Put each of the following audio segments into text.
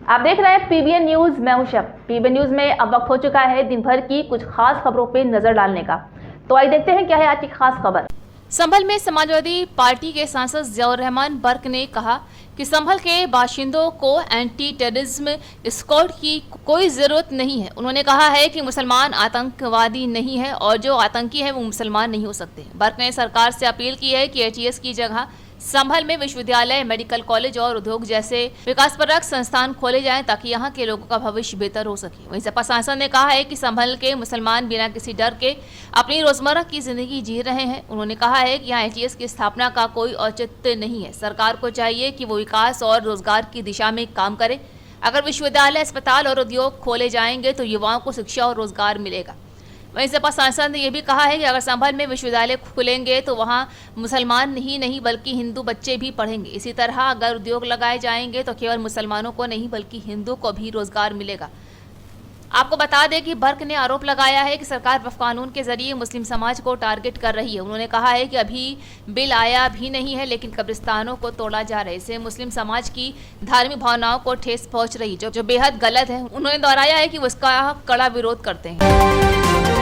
आप देख रहे हैं पीबीएन न्यूज। मैं हूं शब। पीबीएन न्यूज में अब वक्त हो चुका है दिन भर की कुछ खास खबरों पे नजर डालने का। तो आइए देखते हैं क्या है आज की खास खबर। संभल में समाजवादी पार्टी के सांसद जियाउर रहमान बर्क ने कहा कि संभल के बाशिंदों को एंटी टेररिज्म स्क्वाड की कोई जरूरत नहीं है। उन्होंने कहा है कि मुसलमान आतंकवादी नहीं है और जो आतंकी है वो मुसलमान नहीं हो सकते। बर्क ने सरकार से अपील की है कि एटीएस की जगह संभल में विश्वविद्यालय, मेडिकल कॉलेज और उद्योग जैसे विकासपरक संस्थान खोले जाएं ताकि यहां के लोगों का भविष्य बेहतर हो सके। वहीं सपा सांसद ने कहा है कि संभल के मुसलमान बिना किसी डर के अपनी रोजमर्रा की जिंदगी जी रहे हैं। उन्होंने कहा है कि यहाँ एटीएस की स्थापना का कोई औचित्य नहीं है। सरकार को चाहिए कि वो विकास और रोजगार की दिशा में काम करे। अगर विश्वविद्यालय, अस्पताल और उद्योग खोले जाएंगे तो युवाओं को शिक्षा और रोजगार मिलेगा। वहीं सपा सांसद ने यह भी कहा है कि अगर संभल में विश्वविद्यालय खुलेंगे तो वहां मुसलमान ही नहीं बल्कि हिंदू बच्चे भी पढ़ेंगे। इसी तरह अगर उद्योग लगाए जाएंगे तो केवल मुसलमानों को नहीं बल्कि हिंदू को भी रोजगार मिलेगा। आपको बता दें कि बर्क ने आरोप लगाया है कि सरकार वक्फ कानून के जरिए मुस्लिम समाज को टारगेट कर रही है। उन्होंने कहा है कि अभी बिल आया भी नहीं है लेकिन कब्रिस्तानों को तोड़ा जा रहा है। इससे मुस्लिम समाज की धार्मिक भावनाओं को ठेस पहुंच रही है जो बेहद गलत है। उन्होंने दोहराया है कि वो इसका कड़ा विरोध करते हैं।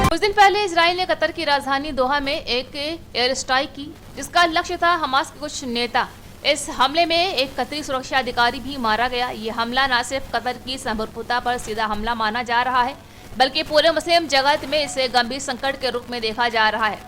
कुछ दिन पहले इजराइल ने कतर की राजधानी दोहा में एक एयर स्ट्राइक की जिसका लक्ष्य था हमास के कुछ नेता। इस हमले में एक कतरी सुरक्षा अधिकारी भी मारा गया। ये हमला न सिर्फ कतर की संप्रभुता पर सीधा हमला माना जा रहा है बल्कि पूरे मुस्लिम जगत में इसे गंभीर संकट के रूप में देखा जा रहा है।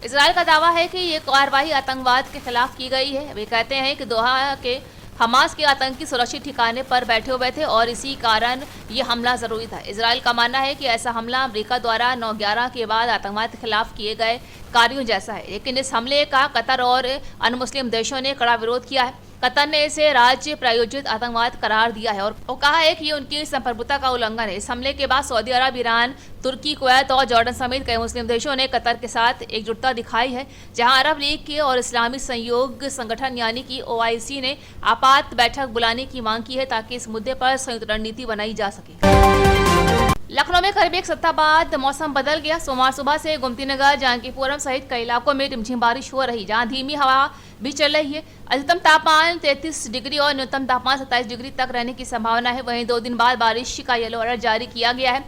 इजराइल का दावा है कि ये कार्रवाई आतंकवाद के खिलाफ की गई है। वे कहते हैं कि दोहा के हमास के आतंकी सुरक्षित ठिकाने पर बैठे हुए थे और इसी कारण ये हमला जरूरी था। इजराइल का मानना है कि ऐसा हमला अमेरिका द्वारा 9/11 के बाद आतंकवाद के खिलाफ किए गए कार्यों जैसा है, लेकिन इस हमले का कतर और अन्य मुस्लिम देशों ने कड़ा विरोध किया है। कतर ने इसे राज्य प्रायोजित आतंकवाद करार दिया है और कहा है कि ये उनकी संप्रभुता का उल्लंघन है। इस हमले के बाद सऊदी अरब, ईरान, तुर्की, कुवैत और जॉर्डन समेत कई मुस्लिम देशों ने कतर के साथ एकजुटता दिखाई है। जहां अरब लीग के और इस्लामी सहयोग संगठन यानी कि OIC ने आपात बैठक बुलाने की मांग की है ताकि इस मुद्दे पर संयुक्त रणनीति बनाई जा सके। लखनऊ में करीब एक सप्ताह बाद मौसम बदल गया। सोमवार सुबह से गोमतीनगर, जानकीपुरम सहित कई इलाकों में रिमझिम बारिश हो रही, जहां धीमी हवा भी चल रही है। अधिकतम तापमान 33 डिग्री और न्यूनतम तापमान 27 डिग्री तक रहने की संभावना है। वहीं 2 दिन बाद बारिश का येलो अलर्ट जारी किया गया है,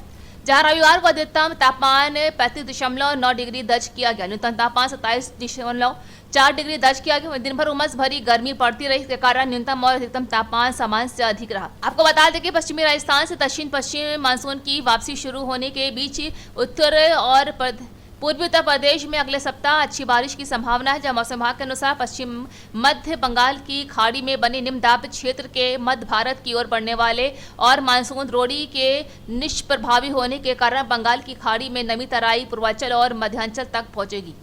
जहां रविवार को अधिकतम तापमान 35.9 डिग्री दर्ज किया गया, न्यूनतम तापमान 27.4 डिग्री दर्ज किया गया। दिन भर उमस भरी गर्मी पड़ती रही, इसके कारण न्यूनतम और अधिकतम तापमान सामान्य से अधिक रहा। आपको बता दें कि पश्चिमी राजस्थान से दक्षिण पश्चिम मानसून की वापसी शुरू होने के बीच उत्तर और पूर्वी उत्तर प्रदेश में अगले सप्ताह अच्छी बारिश की संभावना है। जहां मौसम विभाग के अनुसार पश्चिम मध्य बंगाल की खाड़ी में बने निम्न दाब क्षेत्र के मध्य भारत की ओर बढ़ने वाले और मानसून द्रोणी के निष्प्रभावी होने के कारण बंगाल की खाड़ी में नमी तराई, पूर्वांचल और मध्यांचल तक पहुंचेगी।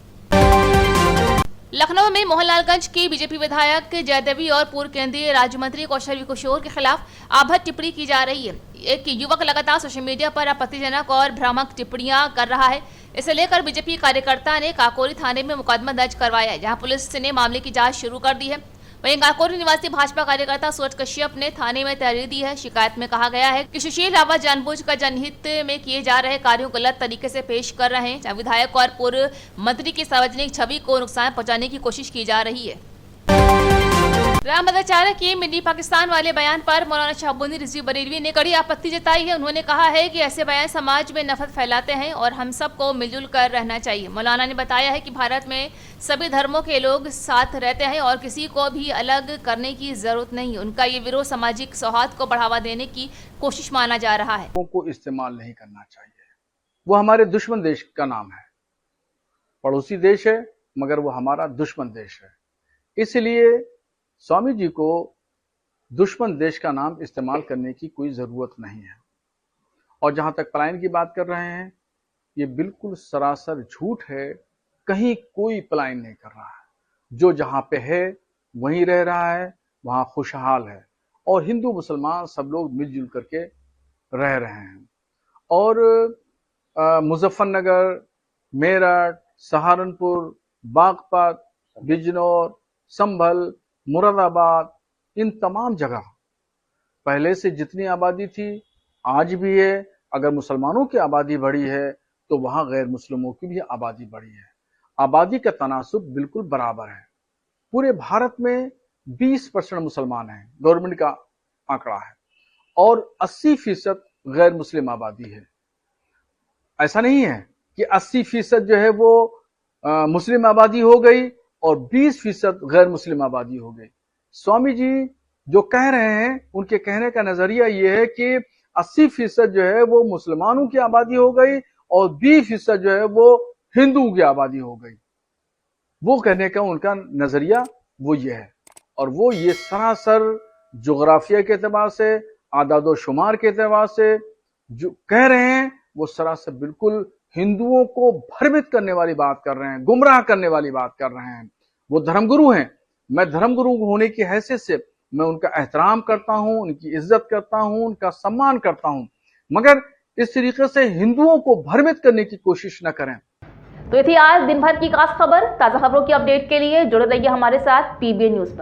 लखनऊ में मोहनलालगंज की बीजेपी विधायक जयदेवी और पूर्व केंद्रीय राज्य मंत्री कौशल किशोर के खिलाफ आभर टिप्पणी की जा रही है। एक युवक लगातार सोशल मीडिया पर आपत्तिजनक और भ्रामक टिप्पणियां कर रहा है। इसे लेकर बीजेपी कार्यकर्ता ने काकोरी थाने में मुकदमा दर्ज करवाया है, जहां पुलिस ने मामले की जांच शुरू कर दी है। वहीं काकोरी निवासी भाजपा कार्यकर्ता सूरज कश्यप ने थाने में तहरीर दी है। शिकायत में कहा गया है कि सुशील रावत जानबूझकर जनहित में किए जा रहे कार्यों को गलत तरीके से पेश कर रहे हैं। विधायक और पूर्व मंत्री की सार्वजनिक छवि को नुकसान पहुंचाने की कोशिश की जा रही है। रामभद्राचार्य के मिनी पाकिस्तान वाले बयान पर मौलाना शहाबुद्दीन रिजवी बरेलवी ने कड़ी आपत्ति जताई है। उन्होंने कहा है कि ऐसे बयान समाज में नफरत फैलाते हैं और हम सबको मिलजुल कर रहना चाहिए। मौलाना ने बताया है कि भारत में सभी धर्मों के लोग साथ रहते हैं और किसी को भी अलग करने की जरूरत नहीं। उनका ये विरोध सामाजिक सौहार्द को बढ़ावा देने की कोशिश माना जा रहा है। को इस्तेमाल नहीं करना चाहिए। वो हमारे दुश्मन देश का नाम है, पड़ोसी देश है मगर वो हमारा दुश्मन देश है। इसलिए स्वामी जी को दुश्मन देश का नाम इस्तेमाल करने की कोई जरूरत नहीं है। और जहां तक पलायन की बात कर रहे हैं, ये बिल्कुल सरासर झूठ है। कहीं कोई पलायन नहीं कर रहा है। जो जहां पे है वहीं रह रहा है, वहां खुशहाल है और हिंदू मुसलमान सब लोग मिलजुल करके रह रहे हैं। और मुजफ्फरनगर, मेरठ, सहारनपुर, बागपत, बिजनौर, संभल, मुरादाबाद, इन तमाम जगह पहले से जितनी आबादी थी आज भी है। अगर मुसलमानों की आबादी बढ़ी है तो वहां गैर मुस्लिमों की भी आबादी बढ़ी है। आबादी का तनासुब बिल्कुल बराबर है। पूरे भारत में 20% मुसलमान हैं, गवर्नमेंट का आंकड़ा है और 80% गैर मुस्लिम आबादी है। ऐसा नहीं है कि 80% जो है वो मुस्लिम आबादी हो गई और 20% गैर मुस्लिम आबादी हो गई। स्वामी जी जो कह रहे हैं उनके कहने का नजरिया ये है कि 80% जो है वो मुसलमानों की आबादी हो गई और 20% जो है वो हिंदुओं की आबादी हो गई। वो कहने का उनका नजरिया वो ये है और वो ये सरासर जोग्राफिया के एतबार से, आदादो शुमार के एतबार से जो कह रहे हैं वो सरासर बिल्कुल हिंदुओं को भ्रमित करने वाली बात कर रहे हैं, गुमराह करने वाली बात कर रहे हैं। वो धर्मगुरु हैं, मैं धर्मगुरु होने की हैसियत से मैं उनका एहतराम करता हूं, उनकी इज्जत करता हूं, उनका सम्मान करता हूं, मगर इस तरीके से हिंदुओं को भ्रमित करने की कोशिश न करें। तो ये थी आज दिन भर की खास खबर। ताजा खबरों की अपडेट के लिए जुड़े रहिए हमारे साथ पीबीएन न्यूज पर।